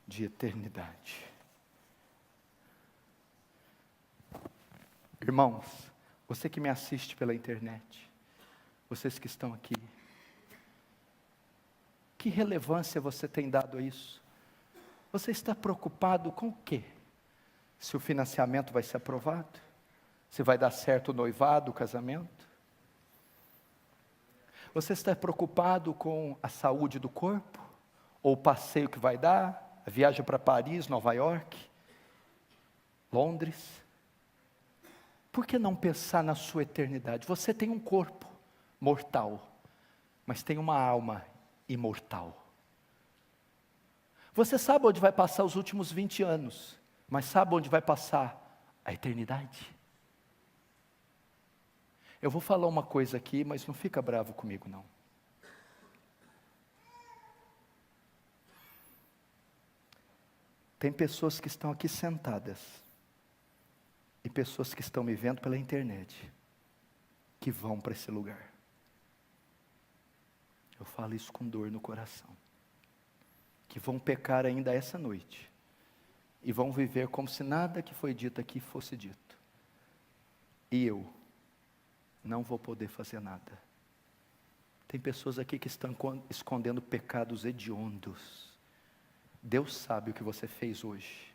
de eternidade. Irmãos, você que me assiste pela internet, vocês que estão aqui, que relevância você tem dado a isso? Você está preocupado com o quê? Se o financiamento vai ser aprovado? Se vai dar certo o noivado, o casamento? Você está preocupado com a saúde do corpo? Ou o passeio que vai dar? A viagem para Paris, Nova York, Londres? Por que não pensar na sua eternidade? Você tem um corpo mortal, mas tem uma alma imortal. Você sabe onde vai passar os últimos 20 anos, mas sabe onde vai passar a eternidade? Eu vou falar uma coisa aqui, mas não fica bravo comigo não. Tem pessoas que estão aqui sentadas, e pessoas que estão me vendo pela internet, que vão para esse lugar. Eu falo isso com dor no coração. Que vão pecar ainda essa noite, e vão viver como se nada que foi dito aqui fosse dito. E eu não vou poder fazer nada. Tem pessoas aqui que estão escondendo pecados hediondos. Deus sabe o que você fez hoje,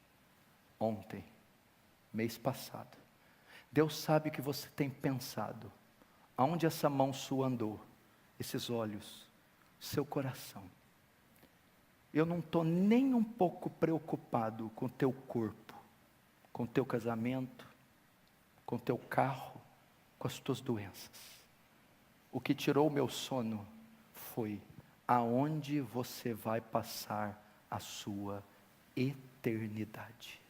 ontem, mês passado. Deus sabe o que você tem pensado, aonde essa mão sua andou, esses olhos, seu coração. Eu não estou nem um pouco preocupado com o teu corpo, com o teu casamento, com o teu carro, com as tuas doenças. O que tirou o meu sono foi aonde você vai passar a sua eternidade.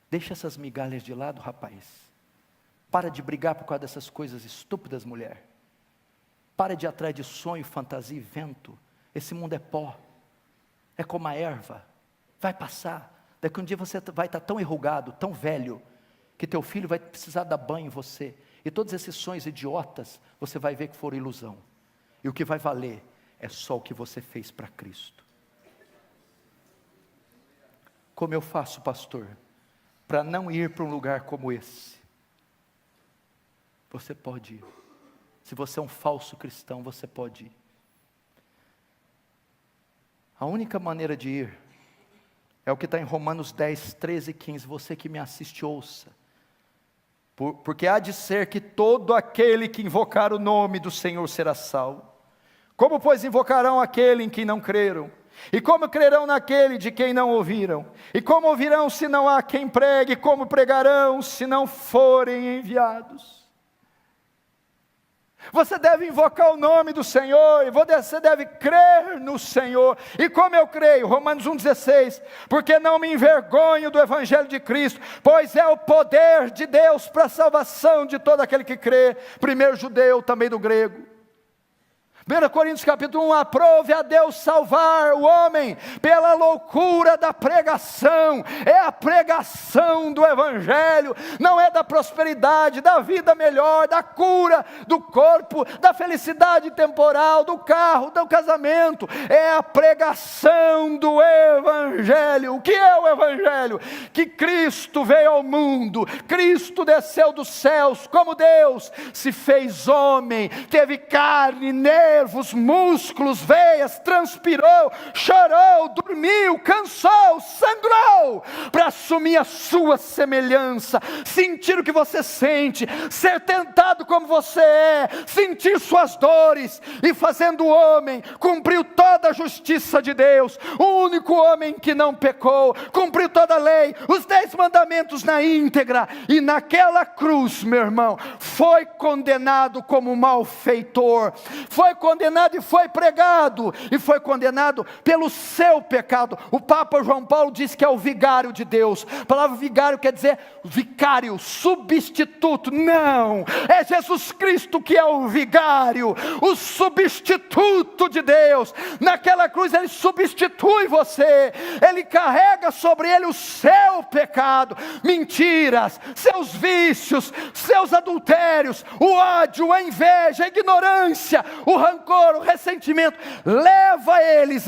Deixa essas migalhas de lado, rapaz. Para de brigar por causa dessas coisas estúpidas, mulher. Para de ir atrás de sonho, fantasia e vento. Esse mundo é pó. é como a erva, vai passar. Daqui um dia você vai estar tão enrugado, tão velho, que teu filho vai precisar dar banho em você. E todos esses sonhos idiotas, você vai ver que foram ilusão. E o que vai valer é só o que você fez para Cristo. Como eu faço, pastor, para não ir para um lugar como esse? Você pode ir. Se você é um falso cristão, você pode ir. A única maneira de ir é o que está em Romanos 10, 13 e 15. Você que me assiste, ouça. Porque há de ser que todo aquele que invocar o nome do Senhor será salvo. Como, pois, invocarão aquele em quem não creram? E como crerão naquele de quem não ouviram? E como ouvirão se não há quem pregue? Como pregarão se não forem enviados? Você deve invocar o nome do Senhor, e você deve crer no Senhor. E como eu creio? Romanos 1,16, porque não me envergonho do Evangelho de Cristo, pois é o poder de Deus para a salvação de todo aquele que crê, primeiro judeu, também do grego. 1 Coríntios capítulo 1, aprove a Deus salvar o homem pela loucura da pregação. É a pregação do Evangelho, não é da prosperidade, da vida melhor, da cura do corpo, da felicidade temporal, do carro, do casamento. É a pregação do Evangelho. O que é o Evangelho? Que Cristo veio ao mundo, Cristo desceu dos céus como Deus, se fez homem, teve carne, nervos, músculos, veias, transpirou, chorou, dormiu, cansou, sangrou, para assumir a sua semelhança, sentir o que você sente, ser tentado como você é, sentir suas dores, e fazendo o homem, cumpriu toda a justiça de Deus, o único homem que não pecou, cumpriu toda a lei, os 10 mandamentos na íntegra, e naquela cruz, meu irmão, foi condenado como malfeitor, foi condenado e foi pregado, e foi condenado pelo seu pecado. O Papa João Paulo diz que é o vigário de Deus. A palavra vigário quer dizer vicário, substituto. Não, é Jesus Cristo que é o vigário, o substituto de Deus. Naquela cruz ele substitui você, ele carrega sobre ele o seu pecado, mentiras, seus vícios, seus adultérios, o ódio, a inveja, a ignorância, o rancor, o ressentimento. Leva eles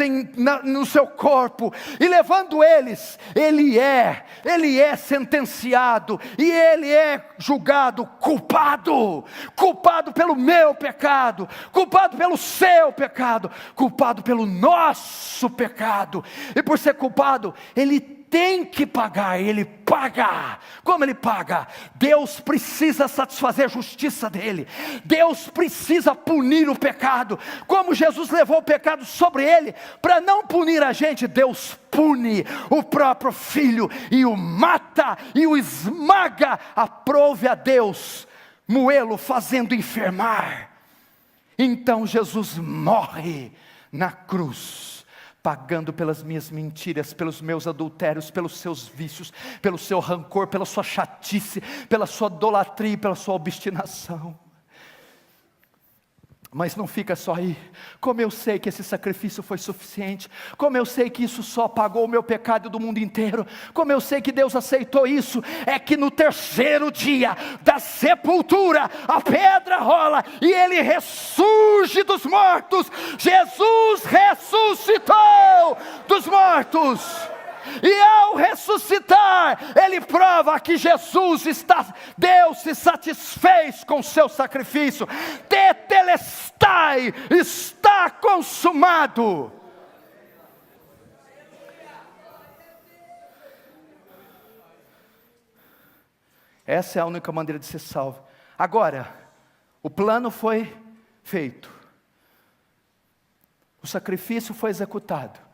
no seu corpo, e levando eles, ele é sentenciado, e ele é julgado culpado pelo meu pecado, culpado pelo seu pecado, culpado pelo nosso pecado, e por ser culpado, ele tem que pagar, ele paga. Como ele paga? Deus precisa satisfazer a justiça dele, Deus precisa punir o pecado. Como Jesus levou o pecado sobre ele, para não punir a gente, Deus pune o próprio filho, e o mata, e o esmaga. Aprove a Deus moê-lo fazendo enfermar. Então Jesus morre na cruz, pagando pelas minhas mentiras, pelos meus adultérios, pelos seus vícios, pelo seu rancor, pela sua chatice, pela sua idolatria, pela sua obstinação. Mas não fica só aí. Como eu sei que esse sacrifício foi suficiente, como eu sei que isso só pagou o meu pecado do mundo inteiro, como eu sei que Deus aceitou isso, é que no terceiro dia da sepultura, a pedra rola, e ele ressurge dos mortos. Jesus ressuscitou dos mortos. E ao ressuscitar, ele prova que Deus se satisfez com o seu sacrifício. Tetelestai, está consumado. Essa é a única maneira de ser salvo. Agora, o plano foi feito, o sacrifício foi executado.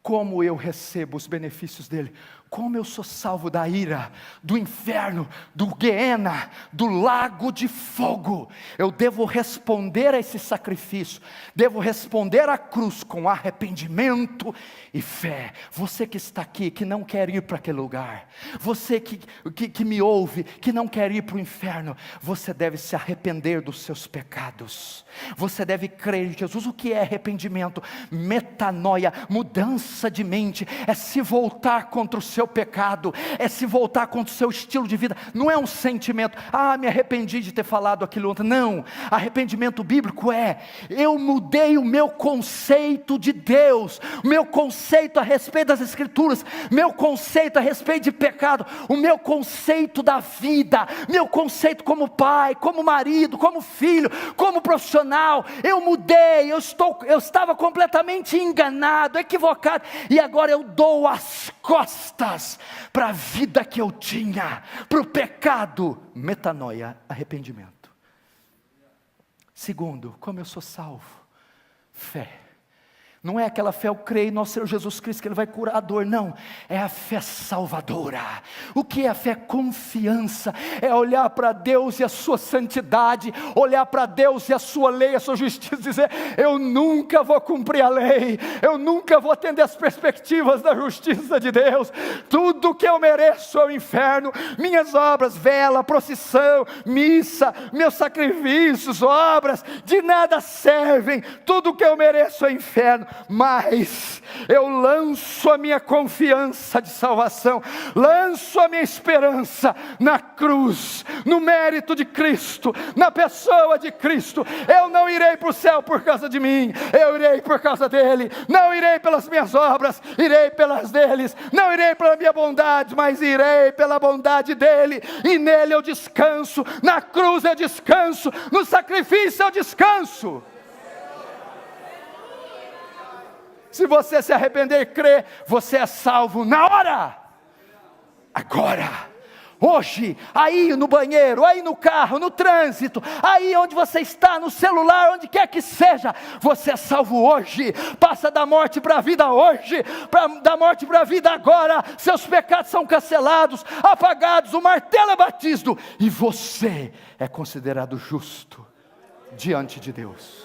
Como eu recebo os benefícios dele? como eu sou salvo da ira, do inferno, do Guiena, do lago de fogo. Eu devo responder a esse sacrifício, devo responder à cruz com arrependimento e fé. Você que está aqui, que não quer ir para aquele lugar, você que me ouve, que não quer ir para o inferno, você deve se arrepender dos seus pecados, você deve crer em Jesus. O que é arrependimento? Metanoia, mudança de mente, é se voltar contra o seu pecado, é se voltar contra o seu estilo de vida. Não é um sentimento, me arrependi de ter falado aquilo outro. Não, arrependimento bíblico é: eu mudei o meu conceito de Deus, o meu conceito a respeito das Escrituras, meu conceito a respeito de pecado, o meu conceito da vida, meu conceito como pai, como marido, como filho, como profissional. Eu mudei, eu estava completamente enganado, equivocado, e agora eu dou as costas para a vida que eu tinha, para o pecado. Metanoia, arrependimento. Segundo, como eu sou salvo? Fé. Não é aquela fé, eu creio no nosso Senhor Jesus Cristo que Ele vai curar a dor, não, é a fé salvadora. O que é a fé? Confiança, é olhar para Deus e a sua santidade, olhar para Deus e a sua lei, a sua justiça, dizer: eu nunca vou cumprir a lei, eu nunca vou atender as perspectivas da justiça de Deus, tudo que eu mereço é o inferno, minhas obras, vela, procissão, missa, meus sacrifícios, obras, de nada servem, tudo que eu mereço é o inferno. Mas eu lanço a minha confiança de salvação, lanço a minha esperança na cruz, no mérito de Cristo, na pessoa de Cristo. Eu não irei para o céu por causa de mim, eu irei por causa dele. Não irei pelas minhas obras, irei pelas deles. Não irei pela minha bondade, mas irei pela bondade dele, e nele eu descanso, na cruz eu descanso, no sacrifício eu descanso. Se você se arrepender e crer, você é salvo na hora, agora, hoje, aí no banheiro, aí no carro, no trânsito, aí onde você está, no celular, onde quer que seja, você é salvo hoje. Passa da morte para a vida hoje, da morte para a vida agora. Seus pecados são cancelados, apagados, o martelo é batido, e você é considerado justo diante de Deus.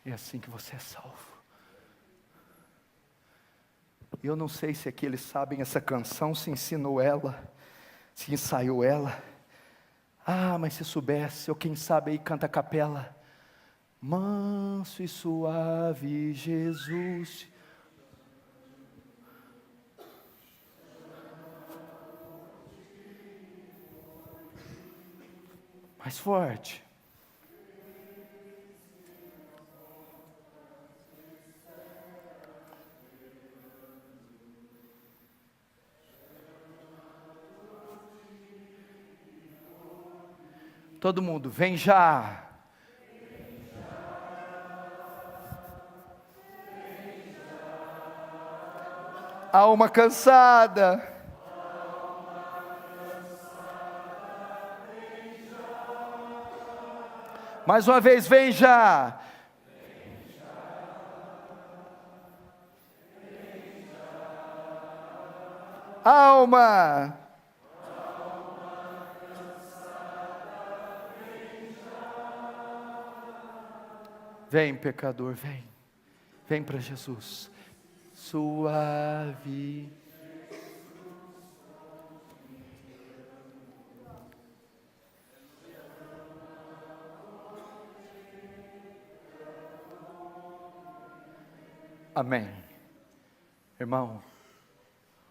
É assim que você é salvo. Eu não sei se aqui eles sabem essa canção, se ensinou ela, se ensaiou ela. Mas se soubesse, ou quem sabe aí canta a capela. Manso e suave Jesus. Mais forte. Todo mundo, vem já. Alma cansada. Mais uma vez, vem já. Alma. Vem, pecador, vem. Vem para Jesus. Suave. Amém. Irmão,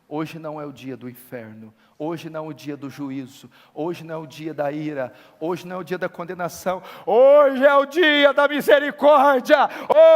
hoje não é o dia do inferno, hoje não é o dia do juízo, hoje não é o dia da ira, hoje não é o dia da condenação, hoje é o dia da misericórdia,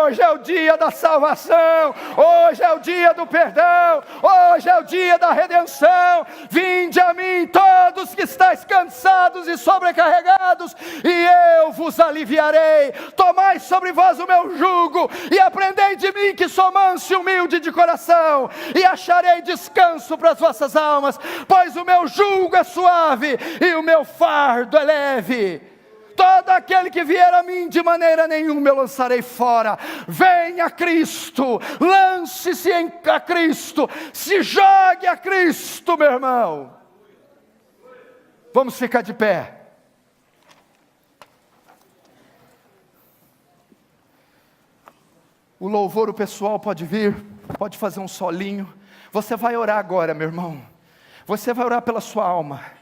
hoje é o dia da salvação, hoje é o dia do perdão, hoje é o dia da redenção. Vinde a mim todos que estáis cansados e sobrecarregados, e eu vos aliviarei. Tomai sobre vós o meu jugo, e aprendei de mim, que sou manso e humilde de coração, e acharei descanso para as vossas almas, pois o meu jugo é suave e o meu fardo é leve. todo aquele que vier a mim, de maneira nenhuma eu lançarei fora. Venha a Cristo, lance-se a Cristo, se jogue a Cristo, meu irmão. Vamos ficar de pé. O louvor, o pessoal pode vir, pode fazer um solinho. Você vai orar agora, meu irmão. Você vai orar pela sua alma.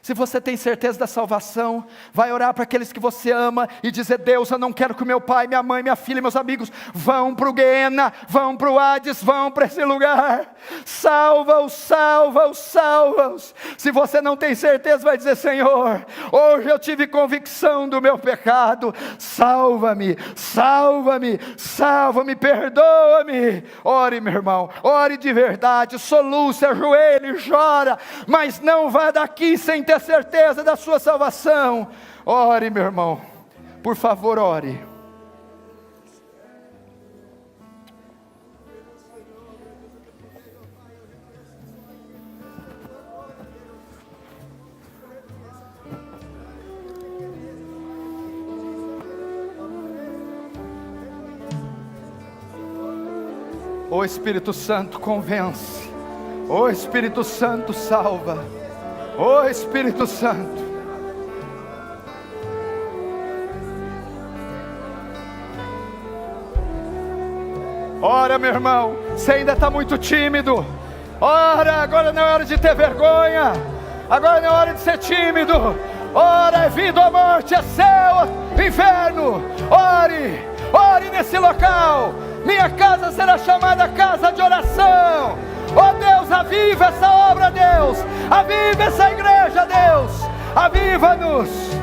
Se você tem certeza da salvação, vai orar para aqueles que você ama e dizer: Deus, eu não quero que o meu pai, minha mãe, minha filha, meus amigos vão para o Guiena, vão para o Hades, vão para esse lugar. Salva-os, salva-os, salva-os. Se você não tem certeza, vai dizer: Senhor, hoje eu tive convicção do meu pecado, salva-me, salva-me, salva-me, perdoa-me. Ore, meu irmão, ore de verdade, soluce, ajoelhe, chora, mas não vá daqui sem ter certeza da sua salvação. Ore, meu irmão, por favor, ore. O Espírito Santo convence, o Espírito Santo salva, o Espírito Santo. Ora, meu irmão, você ainda está muito tímido. Ora, agora não é hora de ter vergonha, agora não é hora de ser tímido. Ora, é vindo a morte, é céu, inferno. Ore, ore nesse local. Minha casa será chamada casa de oração. Oh Deus, aviva essa obra, Deus. Aviva essa igreja, Deus. Aviva-nos.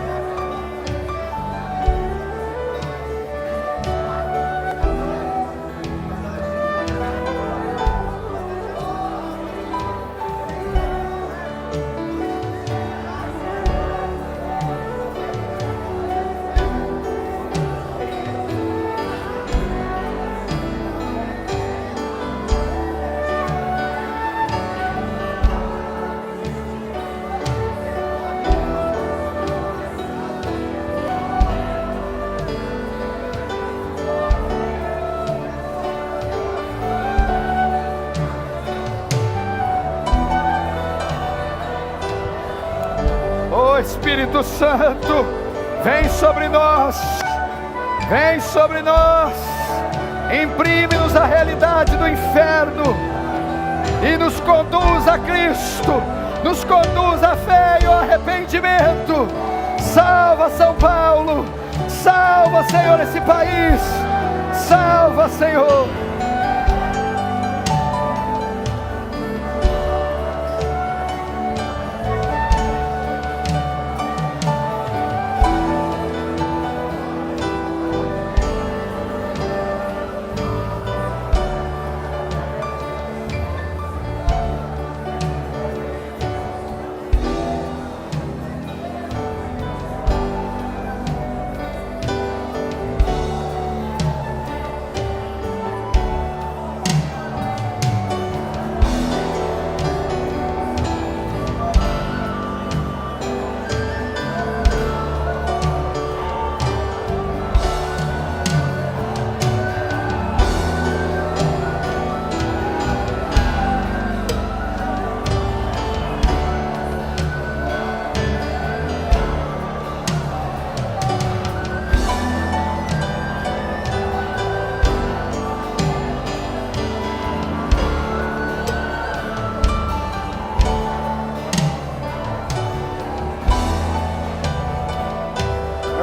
Espírito Santo, vem sobre nós, vem sobre nós, imprime-nos a realidade do inferno e nos conduz a Cristo, nos conduz à fé e ao arrependimento. Salva São Paulo, salva, Senhor, esse país, salva, Senhor.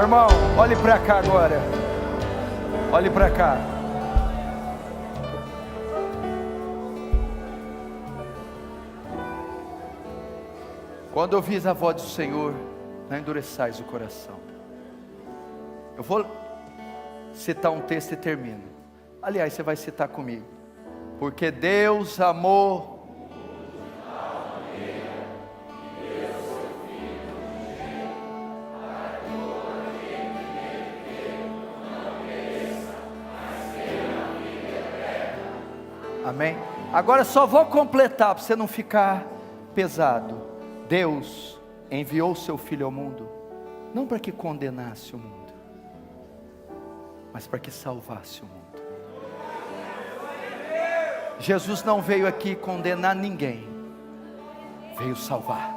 Irmão, olhe para cá agora. Olhe para cá. Quando ouvis a voz do Senhor, não endureçais o coração. Eu vou citar um texto e termino. Aliás, você vai citar comigo. Porque Deus amou Amém? Agora só vou completar para você não ficar pesado. Deus enviou seu Filho ao mundo não para que condenasse o mundo, mas para que salvasse o mundo. Jesus não veio aqui condenar ninguém, veio salvar.